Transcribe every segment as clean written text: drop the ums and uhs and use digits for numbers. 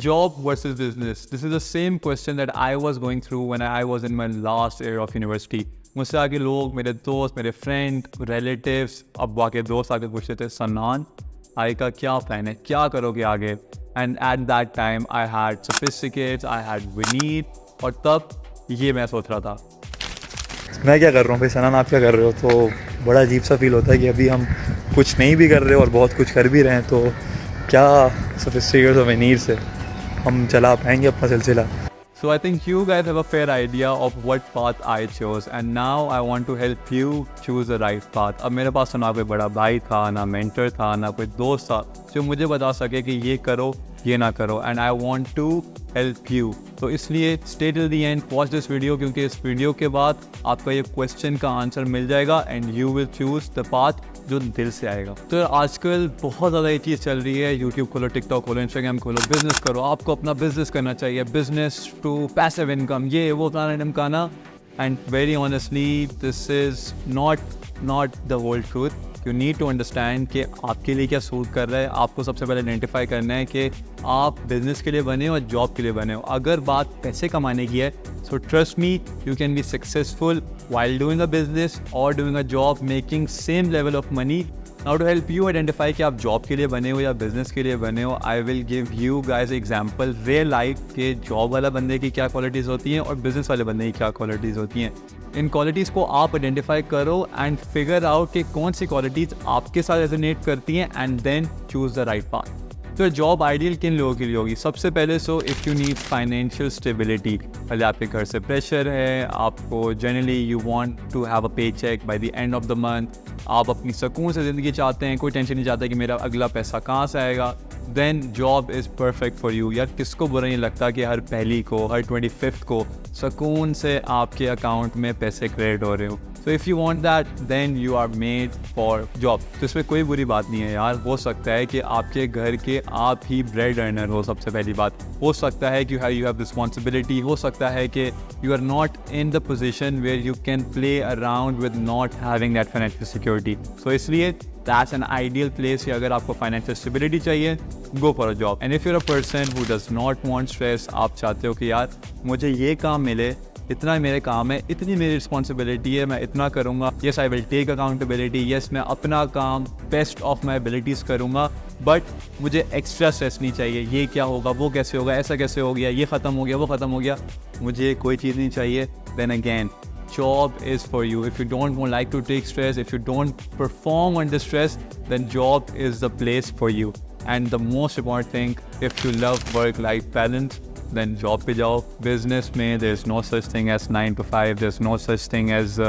Job versus business. This is the same question that I was going through when I was in my last year of university. मुझसे आगे लोग, मेरे दोस्त, मेरे friend, relatives, अब्बा के दोस्त आगे पूछते थे, सन्नान आगे का क्या प्लान है, क्या करोगे आगे? And at that time I had sophisticates, I had Vineet, और तब ये मैं सोच रहा था, मैं क्या कर रहा हूँ भाई, सनान आप क्या कर रहे हो? तो बड़ा अजीब सा फील होता है कि अभी हम कुछ नहीं भी कर रहे और बहुत कुछ कर भी रहे हैं, तो क्या सोफिस्टिकेट्स और विनीर से हम चला पाएंगे अपना सिलसिला? So I think you guys have a fair idea of what path I chose, and now I want to help you choose the right path. अब मेरे पास ना कोई बड़ा भाई था, ना मेंटर था, ना कोई दोस्त था जो मुझे बता सके कि ये करो, ये ना करो, and I want to help you. तो इसलिए stay till the end, watch this video, क्योंकि इस वीडियो के बाद आपका ये क्वेश्चन का आंसर मिल जाएगा and you will choose the path जो दिल से आएगा। तो आजकल बहुत ज़्यादा ये चीज़ चल रही है, यूट्यूब खोलो, टिकटॉक खोलो, इंस्टाग्राम खोलो, बिजनेस करो, आपको अपना बिजनेस करना चाहिए, बिजनेस टू पैसिव इनकम, ये वो फलाना ढमकाना। And very honestly this is not the whole truth. You need to understand कि आपके लिए क्या सूट कर रहा है। आपको सबसे पहले आइडेंटिफाई करना है कि आप बिजनेस के लिए बने हो और जॉब के लिए बने हो। अगर बात पैसे कमाने की है, so trust me, you can be successful while doing a business or doing a job making same level of money. Now to help you identify कि आप जॉब के लिए बने हो या बिजनेस के लिए बने हो, I will give you guys example real life के जॉब वाला बंदे की क्या क्वालिटीज़ होती हैं और बिजनेस वाले बंदे की क्या क्वालिटीज़ होती हैं। इन क्वालिटीज़ को आप आइडेंटिफाई करो एंड फिगर आउट कि कौन सी क्वालिटीज़ आपके साथ रेजोनेट करती हैं and then choose the right path. तो जॉब आइडियल किन लोगों के लिए होगी? सबसे पहले if you need financial stability, पहले आपके घर से प्रेशर है, आपको generally you want to have a pay check by the end of the month, आप अपनी सुकून से ज़िंदगी चाहते हैं, कोई टेंशन नहीं चाहता कि मेरा अगला पैसा कहाँ से आएगा, then job is perfect for you. यार किसको बुरा नहीं लगता कि हर पहली को, हर 25th को सुकून से आपके अकाउंट में पैसे क्रेडिट हो रहे हो। So if you want that, then you are made for job. तो इसमें कोई बुरी बात नहीं है यार। हो सकता है कि आपके घर के आप ही ब्रेड अर्नर हो, सबसे पहली बात। हो सकता है कि you have responsibility, हो सकता है कि you are not in the position where you can play around with not having that financial security. So इसलिए that's an ideal place कि अगर आपको financial stability चाहिए, go for a job. And if you're a person who does not want stress, आप चाहते हो कि यार मुझे ये काम मिले, इतना मेरे काम है, इतनी मेरी रिस्पॉन्सिबिलिटी है, मैं इतना करूँगा, yes I will take accountability, yes मैं अपना काम बेस्ट ऑफ माई एबिलिटीज़ करूँगा, बट मुझे एक्स्ट्रा स्ट्रेस नहीं चाहिए। ये क्या होगा, वो कैसे होगा, ऐसा कैसे हो गया, ये ख़त्म हो गया, वो ख़त्म हो गया, मुझे कोई चीज़ नहीं चाहिए। Then again job is for you. If you don't like to take stress, if you don't perform under stress, then job is the place for you. And the most important thing, if you love work-life balance, then job पे जाओ। business में there's no such thing as 9 to 5, there's no such thing as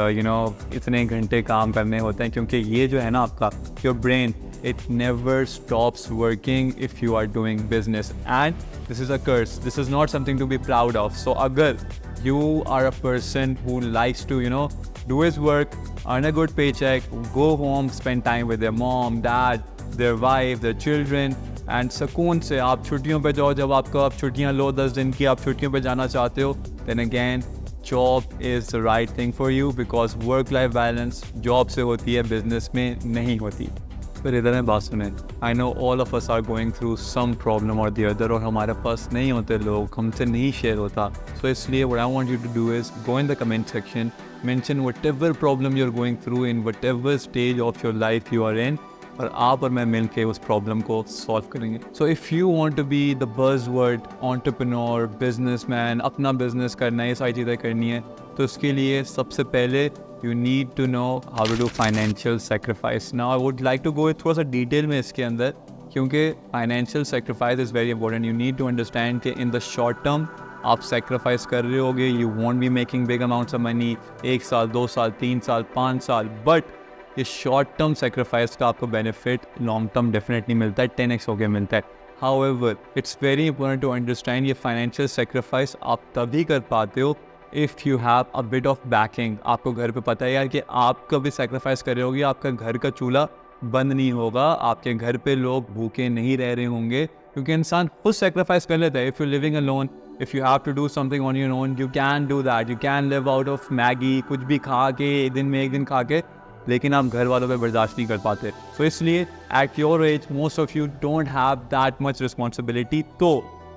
इतने घंटे काम करने होते हैं, क्योंकि ये जो है ना आपका your brain, it never stops working if you are doing business, and this is a curse, this is not something to be proud of. So अगर you are a person who likes to do his work, earn a good paycheck, go home, spend time with their mom, dad, their wife, their children, and सुकून से आप छुट्टियों पे जाओ, जब आपको आप छुट्टियां लो 10 दिन की, आप छुट्टियों पे जाना चाहते हो, then again job is the right thing for you, because work life balance job से होती है, बिजनेस में नहीं होती। फिर इधर में बात सुने, I know all of us are going through some problem और द अदर, और हमारे पास नहीं होते लोग, हमसे नहीं शेयर होता। सो इसलिए what I want you to do is go in the comment section, mention whatever problem you are going through in whatever stage of your life you are in, और आप और मैं मिल के उस प्रॉब्लम को solve करेंगे। So if you want to be the buzzword entrepreneur, businessman, अपना business करना है, ये सारी चीज़ें करनी है, तो उसके लिए सबसे पहले you need to know how to do financial sacrifice. Now I would like to go थोड़ा सा डिटेल में इसके अंदर, क्योंकि financial sacrifice is very important. You need to understand कि इन द शॉर्ट टर्म आप सेक्रीफाइस कर रहे होगे, you won't be making big amounts of money, 1 साल, 2 साल, 3 साल, 5 साल, बट ये शॉर्ट टर्म सेक्रीफाइस का आपको बेनिफिट लॉन्ग टर्म डेफिनेटली मिलता है, 10x हो गया मिलता है। However it's very important to understand ये फाइनेंशियल सेक्रीफाइस आप तभी कर पाते हो if you have a bit of backing. आपको घर पे पता है यार कि आप कभी सेक्रीफाइस कर रहे होगे, आपका घर का चूल्हा बंद नहीं होगा, आपके घर पे लोग भूखे नहीं रह रहे होंगे, क्योंकि इंसान खुद सेक्रीफाइस कर लेता है। If you living alone, if you have to do something on your own, you can do that, you can live out of Maggi, कुछ भी खा के दिन में एक दिन खा के, लेकिन आप घर वालों पे बर्दाश्त नहीं कर पाते। सो इसलिए at your age most of you don't have that much responsibility, तो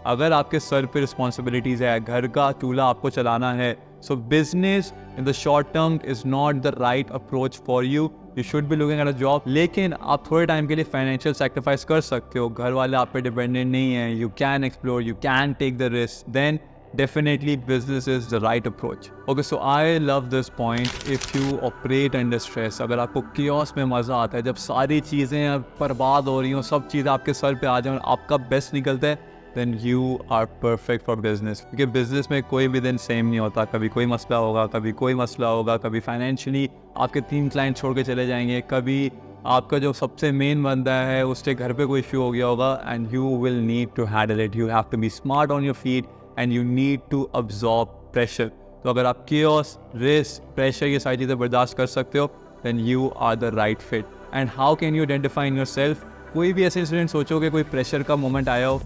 अगर आपके सर पे रिस्पॉन्सिबिलिटीज़ है, घर का चूल्हा आपको चलाना है, सो business in the short term is not the right approach for you. You should be looking at a job. लेकिन आप थोड़े टाइम के लिए फाइनेंशियल सेक्रीफाइस कर सकते हो. घर वाले आप पे डिपेंडेंट नहीं हैं. You can explore, you can take the risk. Then definitely business is the right approach. Okay, so I love this point. If you operate under stress, अगर आपको chaos में मज़ा आता है, जब सारी चीज़ें बर्बाद हो रही हों, सब चीज़ें आपके सर पे आ जाएं और आपका बेस्ट निकलता है, then you are perfect for business. क्योंकि business में कोई भी दिन सेम नहीं होता. कभी कोई मसला होगा, कभी कोई मसला होगा, कभी फाइनेंशियली आपके 3 क्लाइंट छोड़ के चले जाएंगे, कभी आपका जो सबसे मेन बंदा है उसके घर पे कोई इशू हो गया होगा, and you will need to handle it. You have to be smart on your feet and you need to absorb pressure. तो अगर आप chaos, risk, pressure ये सारी चीज़ें बर्दाश्त कर सकते हो, then you are the right fit. And how can you identify in yourself? कोई भी ऐसे इंसिडेंट सोचो कि कोई प्रेशर का मोमेंट आया हो,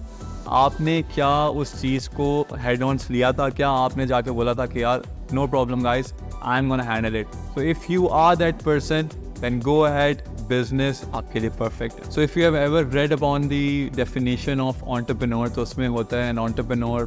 आपने क्या उस चीज़ को हेड ऑन लिया था? क्या आपने जाके बोला था कि यार no problem guys, I am gonna handle it? So if you are that person, then go ahead, business आपके लिए perfect. So if you have ever read upon the definition of entrepreneur, तो उसमें होता है an entrepreneur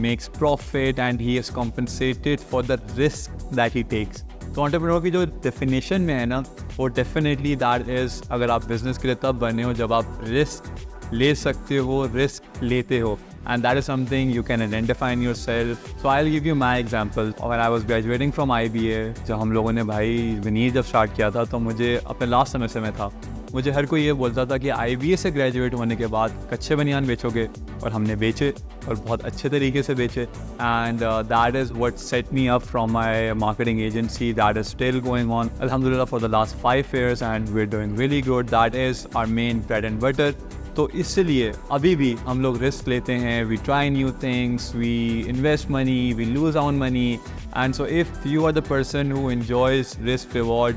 makes profit and he is compensated for the risk that he takes. तो entrepreneur की जो definition में है ना, वो definitely that is, अगर आप business के लिए तब बने हो जब आप risk ले सकते हो, risk लेते हो. And that is something you can identify in yourself. So I'll give you my example. When I was graduating from IBA, जब हम लोगों ने भाई विनीर जब स्टार्ट किया था, तो मुझे अपने लास्ट सेमेस्टर में था, मुझे हर कोई ये बोलता था कि IBA से ग्रेजुएट होने के बाद कच्चे बनियान बेचोगे, और हमने बेचे और बहुत अच्छे तरीके से बेचे. And that is what set me up from my marketing agency. That is still going on अल्हम्दुलिल्लाह for the last 5 years and we are doing really good. That is our main bread and butter. तो इसलिए अभी भी हम लोग risk लेते हैं. We try new things, we invest money, we lose out money. And so if you are the person who enjoys risk reward,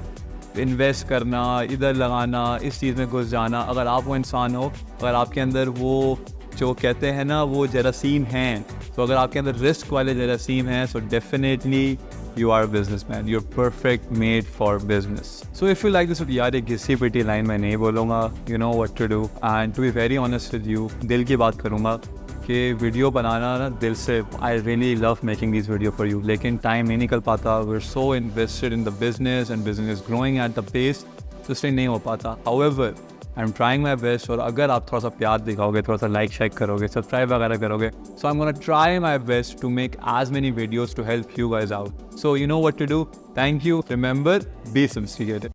invest करना, इधर लगाना, इस चीज़ में घुस जाना, अगर आप वो इंसान हो, अगर आपके अंदर वो जो कहते हैं ना वो जरासीम हैं, तो अगर आपके अंदर रिस्क वाले जरासीम हैं, so definitely you are a businessman. You're perfect made for business. So if you like this, यार एक घिसी पिटी लाइन मैं नहीं बोलूँगा. You know what to do. And to be very honest with you, दिल की बात करूँगा कि वीडियो बनाना ना दिल से, I really love making these video for you. लेकिन टाइम नहीं निकल पाता. We're so invested in the business and business is growing at the pace, तो इसलिए नहीं हो पाता. However, I'm trying my best. और अगर आप थोड़ा सा प्यार दिखाओगे, थोड़ा सा लाइक शेयर करोगे, सब्सक्राइब वगैरह करोगे, so I'm gonna try my best to make as many videos to help you guys out. So you know what to do. Thank you. Remember, be sophisticated.